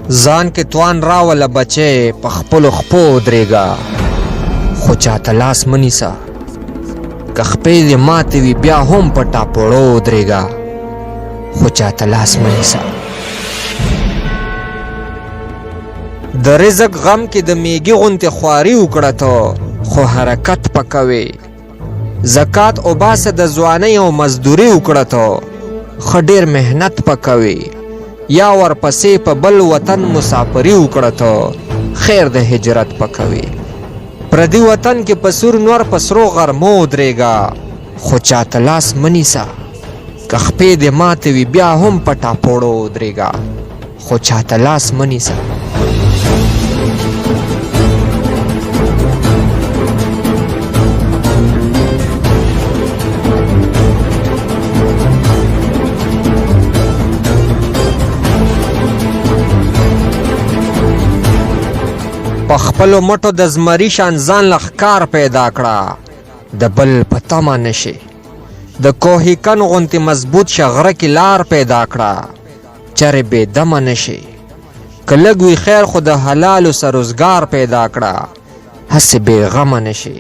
ځان کې توان راوله بچې په خپلو خپو ودرېږه خو چاته لاس مه نیسه که خپې دې ماتې وي بیا هم په ټاپوړو ودرېږه خو چاته لاس مه نیسه د رزق غم کې د میږي غوندې خواري وکړه ته خو حرکت پکوي زکات وباسه د ځوانۍ او مزدوري وکړه ته ښه ډېر محنت پکوي یا ورپسې په بل وطن مسافري وکړه ته خیر د هجرت پکوي پردي وطن کې په سور نور په سرو غرمو ودرېږه خو چاته لاس مه نیسه که خپې دې ماتې وي بیا هم په ټاپوړو ودرېږه خو چاته لاس مه نیسه په خپلو مټو د زمري شان ځان له ښکار پیدا کړه د بل په تمه نشي د کوهي کن غوندې مضبوط شه غره کې لار پیدا کړه چرې بې دمه نشي که لږ وي خیر خو د حلالو سه روزګار پیدا کړه هسې بې غمه نشي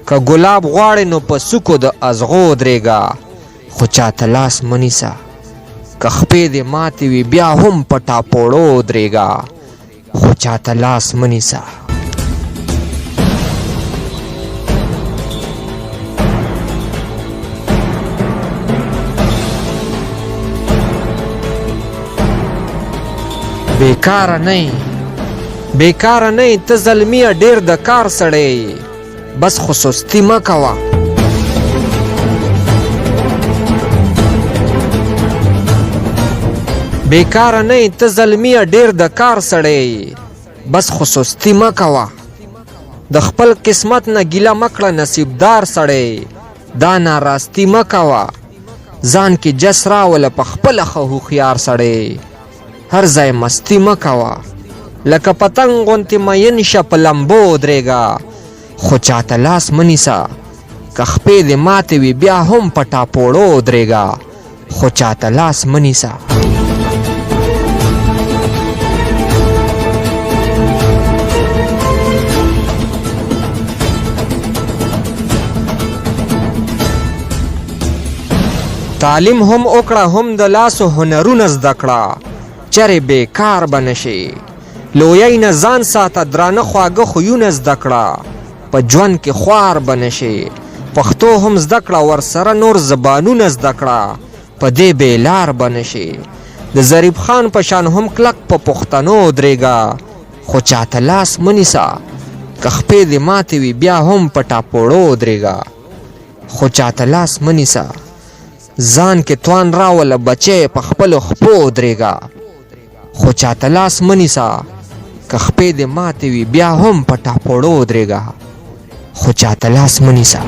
که ګلاب غواړې نو په څوکو د ازغو ودرېږه خو چاته لاس مه نیسه که خپې دې ماتې وي بیا هم په ټاپوړو ودرېږه خو چاته لاس مه نیسه بیکاره نه ته زلمیه ډېر د کار سړی بس خو سستي مه کوه بیکاره نه ته زلمیه ډېر د کار سړی بس خو سستي مه کوه د خپل قسمت نه ګیله مه کړه نصیبدار سړی دا ناراستي مه کوه ځان کې جس راوله په خپله ښه هوښیار سړی هر ځای مستی مه کوه لکه پتنګ غوندې مین شه په لمبو ودرېږه خو چاته لاس مه نیسه که خپې دې ماتې وي بیا هم په ټاپوړو ودرېږه خو چاته لاس مه نیسه تعلیم هم وکړه هم د لاسو هنرونه زده کړه چرې بیکار به نشي لویۍ نه ځان ساته درانه خواږه خویونه زده کړه په ژوند کې خوار به نشي پښتو هم زده کړه ورسره نور زبانونه زده کړه په دې بېلار به نشي د ظریف خان په شان هم کلک په پښتنو ودرېږه خو چاته لاس مه نیسه که خپې دې ماتې وي بیا هم په ټاپوړو ودرېږه خو چاته لاس مه نیسه ځان کې توان راوله بچې په خپلو خپو ودرېږه خو چاته لاس مه نیسه که خپې دې ماتې وي بیا هم په ټاپوړو ودرېږه خو چاته لاس مه نیسه